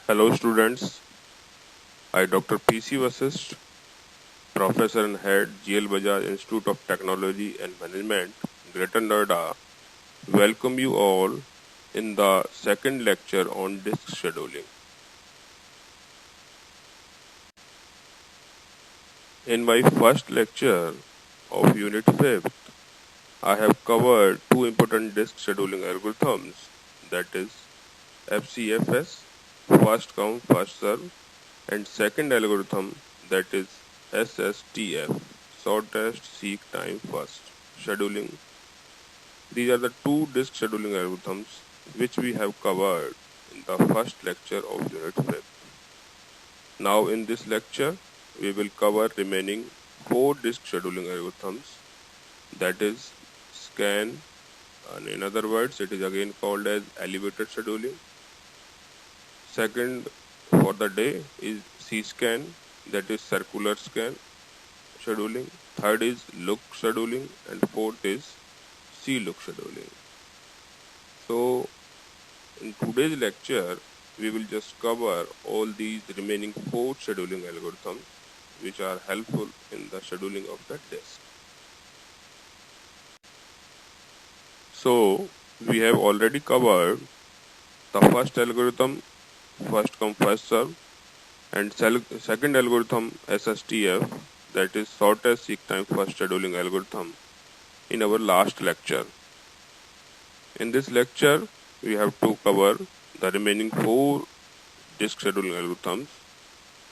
Hello students, I Dr. P.C. Vasist, Professor and Head GL Bajaj Institute of Technology and Management, Greater Noida, welcome you all in the second lecture on disk scheduling. In my first lecture of Unit 5th, I have covered two important disk scheduling algorithms, that is FCFS, first come first serve, and second algorithm, that is SSTF, shortest seek time first scheduling. These are the two disk scheduling algorithms which we have covered in the first lecture of Unit 5. Now in this lecture, we will cover remaining four disk scheduling algorithms, that is scan, and in other words, it is again called as elevated scheduling. Second for the day is C-scan, that is circular scan scheduling. Third is look scheduling, and fourth is C-look scheduling. So in today's lecture, we will just cover all these remaining four scheduling algorithms which are helpful in the scheduling of the disk. So we have already covered the first algorithm, first come first serve, and second algorithm SSTF, that is shortest seek time first scheduling algorithm, in our last lecture. In this lecture, we have to cover the remaining four disk scheduling algorithms,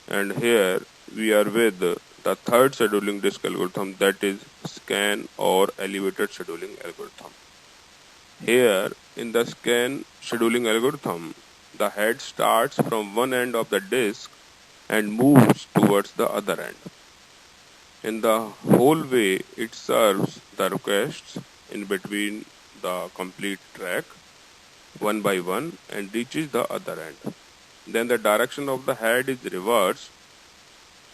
and here we are with the third scheduling disk algorithm, that is scan or elevated scheduling algorithm. Here in the scan scheduling algorithm, the head starts from one end of the disk and moves towards the other end. In the whole way, it serves the requests in between the complete track one by one and reaches the other end. Then the direction of the head is reversed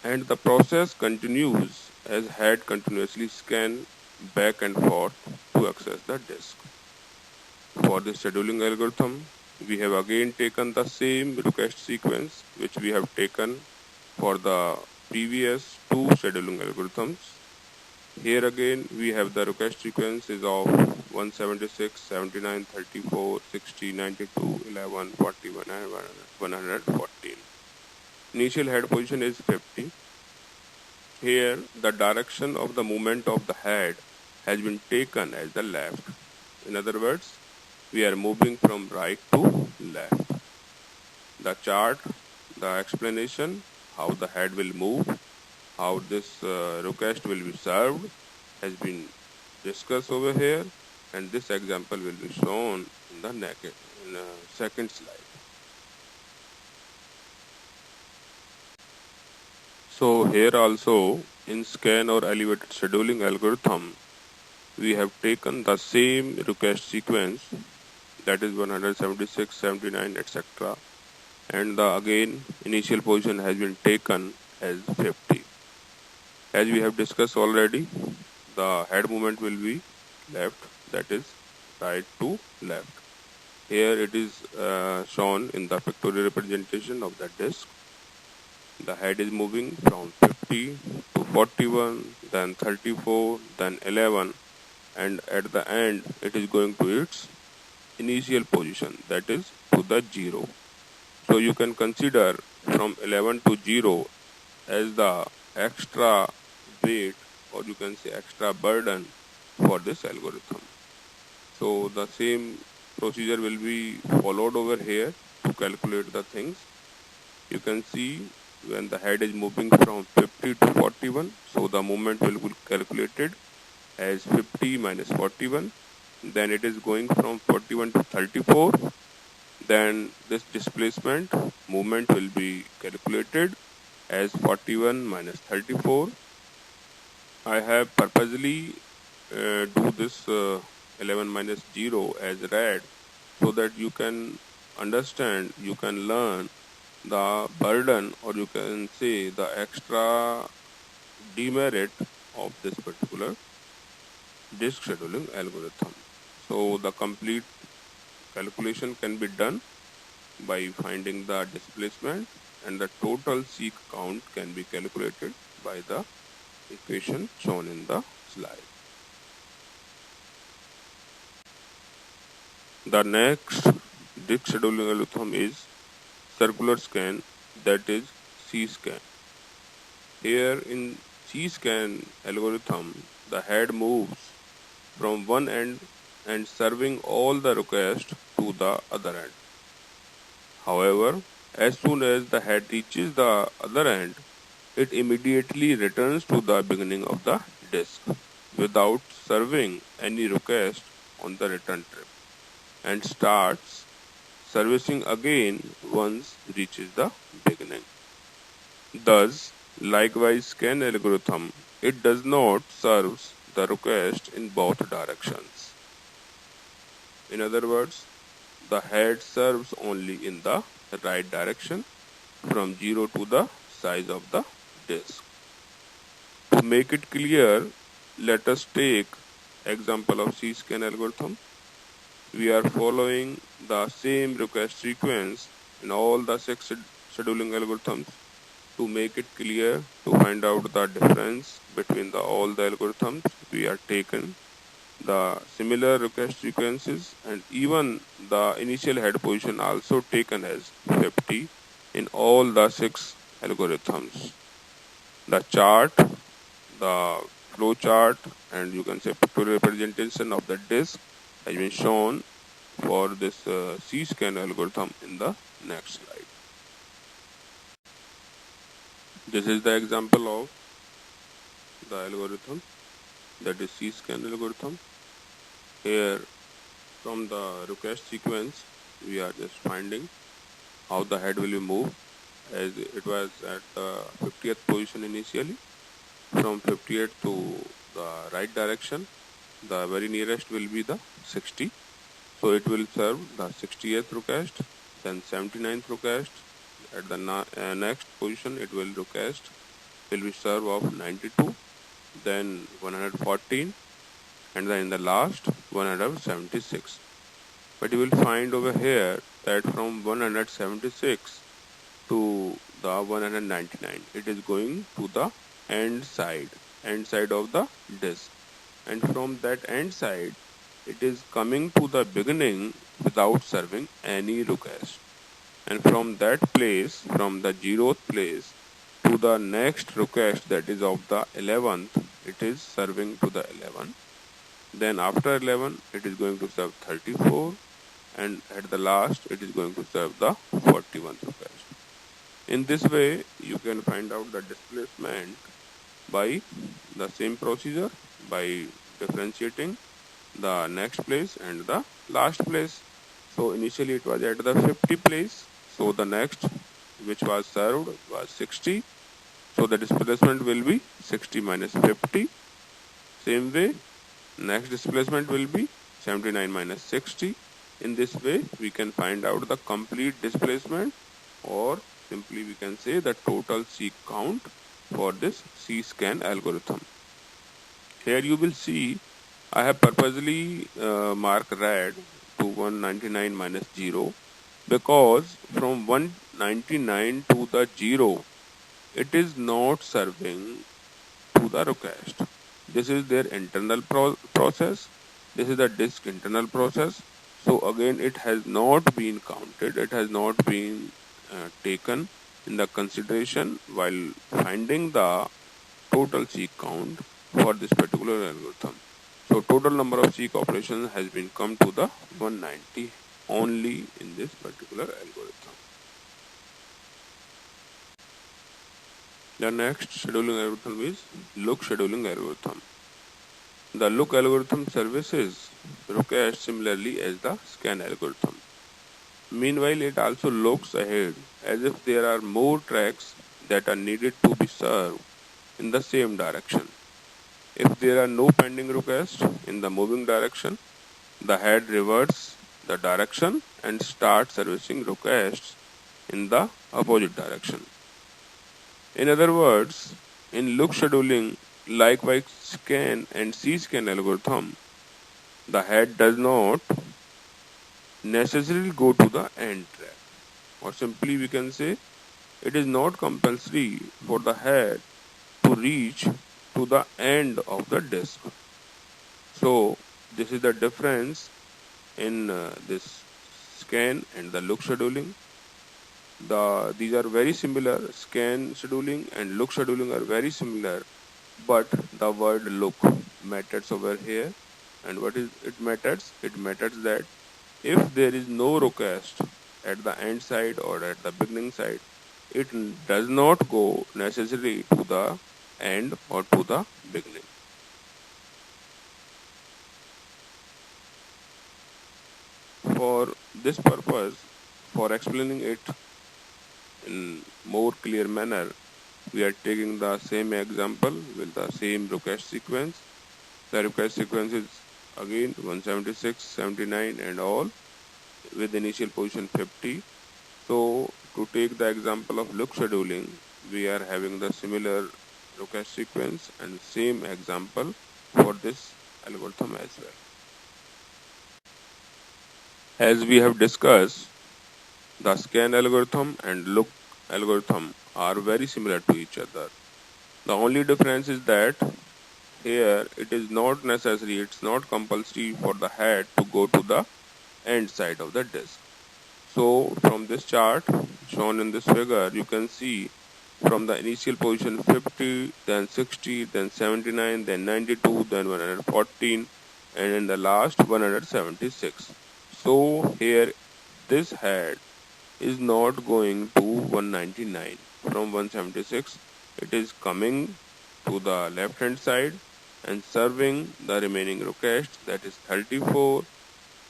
and the process continues as head continuously scan back and forth to access the disk. For the scheduling algorithm, we have again taken the same request sequence which we have taken for the previous two scheduling algorithms. Here again we have the request sequences of 176, 79, 34, 60, 92, 11, 41 and 114. Initial head position is 50. Here the direction of the movement of the head has been taken as the left. In other words, we are moving from right to left. The chart, the explanation, how the head will move, how this request will be served has been discussed over here, and this example will be shown in the second slide. So here also in scan or elevated scheduling algorithm, we have taken the same request sequence, that is 176, 79, etc. and the again initial position has been taken as 50. As we have discussed already, the head movement will be left, that is right to left. Here it is shown in the pictorial representation of the disk. The head is moving from 50 to 41, then 34, then 11, and at the end it is going to its initial position, that is to the 0. So you can consider from 11 to 0 as the extra weight, or you can say extra burden for this algorithm. So the same procedure will be followed over here to calculate the things. You can see when the head is moving from 50 to 41, so the movement will be calculated as 50 minus 41. Then it is going from 41 to 34. Then this displacement movement will be calculated as 41 minus 34. I have purposely do this 11 minus 0 as red so that you can understand, you can learn the burden, or you can say the extra demerit of this particular disk scheduling algorithm. So the complete calculation can be done by finding the displacement, and the total seek count can be calculated by the equation shown in the slide. The next disk scheduling algorithm is circular scan, that is C-scan. Here in C-scan algorithm, the head moves from one end and serving all the requests to the other end. However, as soon as the head reaches the other end, it immediately returns to the beginning of the disk without serving any request on the return trip and starts servicing again once reaches the beginning. Thus, likewise scan algorithm, it does not serve the request in both directions. In other words, the head serves only in the right direction from 0 to the size of the disk. To make it clear, let us take example of C-scan algorithm. We are following the same request sequence in all the 6 scheduling algorithms. To make it clear, to find out the difference between all the algorithms, we are taken the similar request sequences, and even the initial head position also taken as 50 in all the 6 algorithms. The chart, the flow chart, and you can say pictorial representation of the disk has been shown for this C-scan algorithm in the next slide. This is the example of the algorithm, that is C-scan algorithm. Here from the request sequence, we are just finding how the head will be moved, as it was at the 50th position initially. From 58th to the right direction, the very nearest will be the 60. So it will serve the 60th request, then 79th request. At the next position, it will be served of 92, then 114, and then in the last 176. But you will find over here that from 176 to the 199, it is going to the end side of the disk, and from that end side, it is coming to the beginning without serving any request. And from that place, from the 0th place to the next request, that is of the 11th, it is serving to the 11. Then after 11, it is going to serve 34, and at the last, it is going to serve the 41st request. In this way, you can find out the displacement by the same procedure, by differentiating the next place and the last place. So initially it was at the 50 place. So the next which was served was 60. So the displacement will be 60 minus 50. Same way, next displacement will be 79 minus 60. In this way, we can find out the complete displacement, or simply we can say the total seek count for this C-scan algorithm. Here you will see I have purposely marked red to 199 minus 0, because from 199 to the 0, it is not serving to the request. This is their internal process. This is the disk internal process. So again, it has not been counted. It has not been taken in the consideration while finding the total seek count for this particular algorithm. So total number of seek operations has been come to the 190 only in this particular algorithm. The next scheduling algorithm is look scheduling algorithm. The look algorithm services request similarly as the scan algorithm. Meanwhile, it also looks ahead as if there are more tracks that are needed to be served in the same direction. If there are no pending requests in the moving direction, the head reverts the direction and starts servicing requests in the opposite direction. In other words, in look scheduling, likewise scan and C-scan algorithm, the head does not necessarily go to the end track. or simply we can say it is not compulsory for the head to reach to the end of the disk. So this is the difference in this scan and the look scheduling. These are very similar. Scan scheduling and look scheduling are very similar, but the word look matters over here. And what is it matters? It matters that if there is no request at the end side or at the beginning side, it does not go necessarily to the end or to the beginning. For this purpose, for explaining it in more clear manner, we are taking the same example with the same request sequence. The request sequence is again 176, 79 and all with initial position 50. So to take the example of look scheduling, we are having the similar request sequence and same example for this algorithm as well. As we have discussed, the scan algorithm and look algorithm are very similar to each other. The only difference is that here it is not necessary, it's not compulsory for the head to go to the end side of the disk. So from this chart shown in this figure, you can see from the initial position 50, then 60, then 79, then 92, then 114, and in the last 176. So here this head is not going to 199 from 176. It is coming to the left hand side and serving the remaining request, that is 34,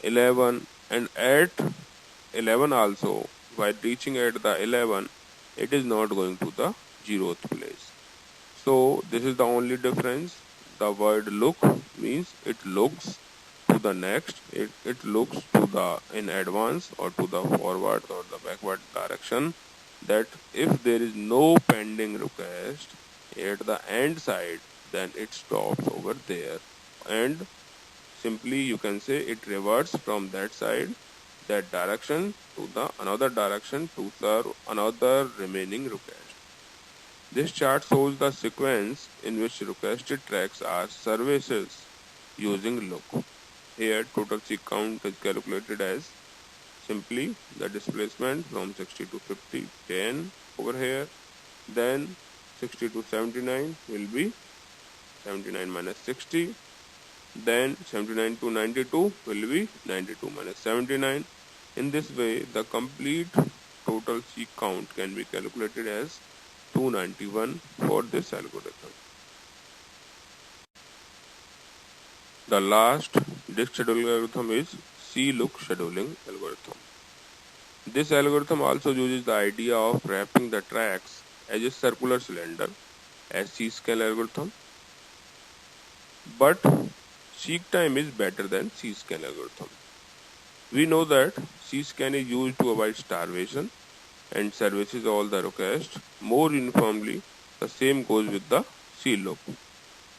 11, and at 11 also, while reaching at the 11, it is not going to the 0th place. So this is the only difference. The word look means it looks to the next, it looks to the in advance or to the forward or the backward direction, that if there is no pending request at the end side, then it stops over there, and simply you can say it reverts from that side, that direction, to the another direction to serve another remaining request. This chart shows the sequence in which requested tracks are services using look. Here total seek count is calculated as simply the displacement from 60 to 50, 10 over here. Then 60 to 79 will be 79 minus 60. Then 79 to 92 will be 92 minus 79. In this way, the complete total seek count can be calculated as 291 for this algorithm. The last disk scheduling algorithm is C-look scheduling algorithm. This algorithm also uses the idea of wrapping the tracks as a circular cylinder as C-scan algorithm, but seek time is better than C-scan algorithm. We know that C-scan is used to avoid starvation and services all the requests more uniformly. The same goes with the C-look.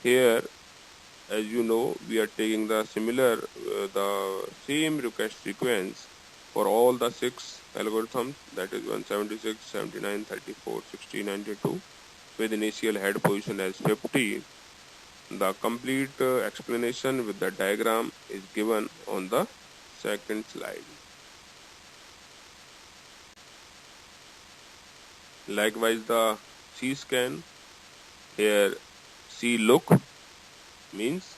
Here, as you know, we are taking the same request sequence for all the 6 algorithms, that is 176, 79, 34, 60, 92, with initial head position as 50. The complete explanation with the diagram is given on the second slide. Likewise, the C-scan, here C-look means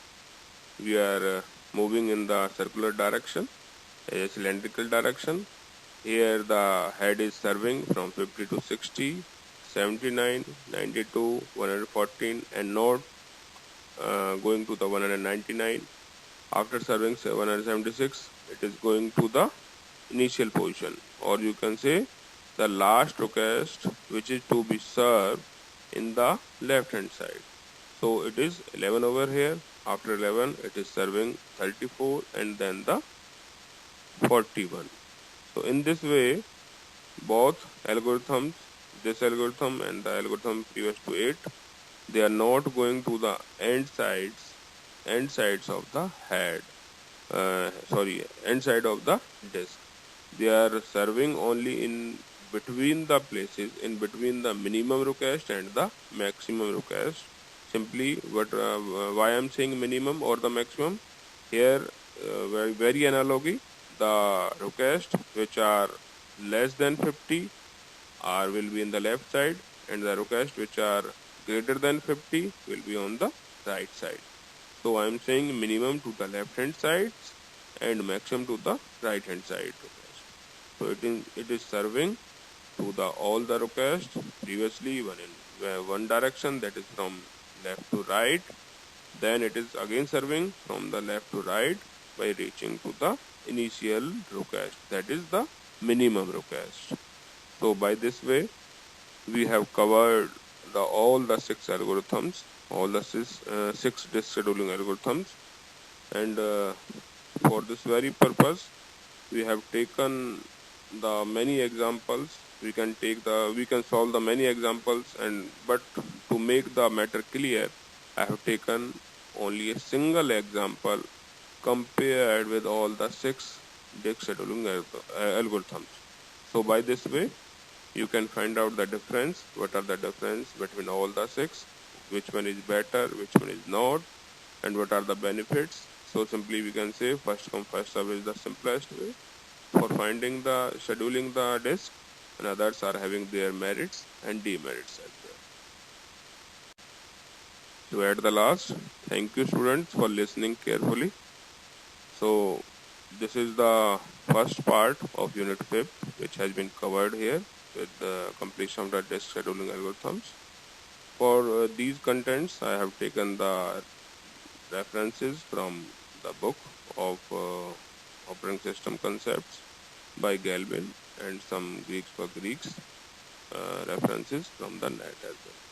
we are moving in the circular direction, a cylindrical direction. Here the head is serving from 50 to 60, 79, 92, 114 and not going to the 199. After serving 176, it is going to the initial position, or you can say the last request which is to be served in the left hand side. So it is 11 over here. After 11, it is serving 34 and then the 41. So in this way, both algorithms, this algorithm and the algorithm previous to it, they are not going to the end sides of the head. End side of the disk. they are serving only in between the places, in between the minimum request and the maximum request. Simply, why I'm saying minimum or the maximum here, very analogy, the request which are less than 50 are will be in the left side, and the requests which are greater than 50 will be on the right side. So I am saying minimum to the left hand side and maximum to the right hand side request. So it is serving to the all the requests previously one in one direction, that is from left to right. Then it is again serving from the left to right by reaching to the initial request, that is the minimum request. So by this way we have covered all the six algorithms, all the six disk scheduling algorithms, and for this very purpose we have taken the many examples. We can solve the many examples, but to make the matter clear, I have taken only a single example compared with all the six disk scheduling algorithms. So by this way you can find out the difference, what are the difference between all the six, which one is better, which one is not, and what are the benefits. So simply we can say first come first serve is the simplest way for finding the scheduling the disk, and others are having their merits and demerits as well. So at the last, thank you students for listening carefully. So this is the first part of unit 5 which has been covered here with the completion of the disk scheduling algorithms. For these contents, I have taken the references from the book of operating system concepts by Galvin and some Greeks for Greeks references from the net as well.